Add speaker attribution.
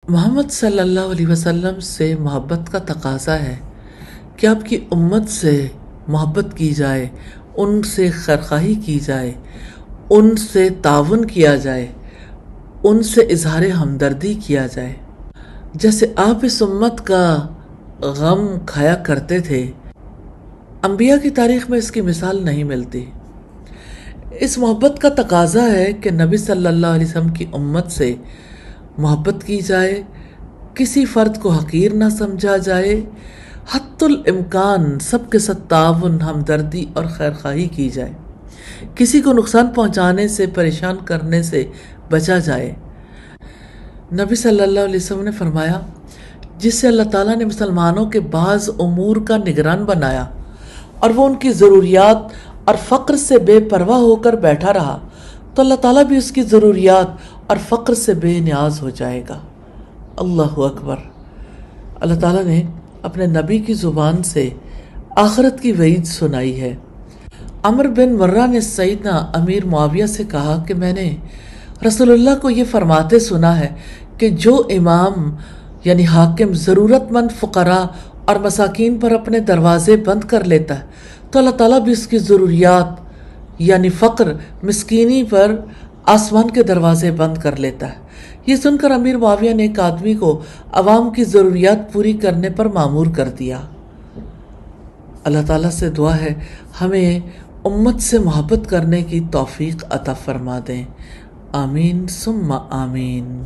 Speaker 1: محمد صلی اللہ علیہ وسلم سے محبت کا تقاضا ہے کہ آپ کی امت سے محبت کی جائے، ان سے خیرخواہی کی جائے، ان سے تعاون کیا جائے، ان سے اظہار ہمدردی کیا جائے۔ جیسے آپ اس امت کا غم کھایا کرتے تھے، انبیاء کی تاریخ میں اس کی مثال نہیں ملتی۔ اس محبت کا تقاضا ہے کہ نبی صلی اللہ علیہ وسلم کی امت سے محبت کی جائے، کسی فرد کو حقیر نہ سمجھا جائے، حتی الامکان سب کے ساتھ تعاون، ہمدردی اور خیرخواہی کی جائے، کسی کو نقصان پہنچانے سے، پریشان کرنے سے بچا جائے۔ نبی صلی اللہ علیہ وسلم نے فرمایا، جس سے اللہ تعالیٰ نے مسلمانوں کے بعض امور کا نگران بنایا اور وہ ان کی ضروریات اور فقر سے بے پرواہ ہو کر بیٹھا رہا، تو اللہ تعالیٰ بھی اس کی ضروریات اور فقر سے بے نیاز ہو جائے گا۔ اللہ اکبر۔ اللہ تعالیٰ نے اپنے نبی کی زبان سے آخرت کی وعید سنائی ہے۔ عمر بن مرہ نے سیدنا امیر معاویہ سے کہا کہ میں نے رسول اللہ کو یہ فرماتے سنا ہے کہ جو امام یعنی حاکم ضرورت مند فقراء اور مساکین پر اپنے دروازے بند کر لیتا ہے تو اللہ تعالیٰ بھی اس کی ضروریات یعنی فقر، مسکینی پر آسمان کے دروازے بند کر لیتا ہے۔ یہ سن کر امیر معاویہ نے ایک آدمی کو عوام کی ضروریات پوری کرنے پر مامور کر دیا۔ اللہ تعالیٰ سے دعا ہے ہمیں امت سے محبت کرنے کی توفیق عطا فرما دیں۔ آمین ثم آمین۔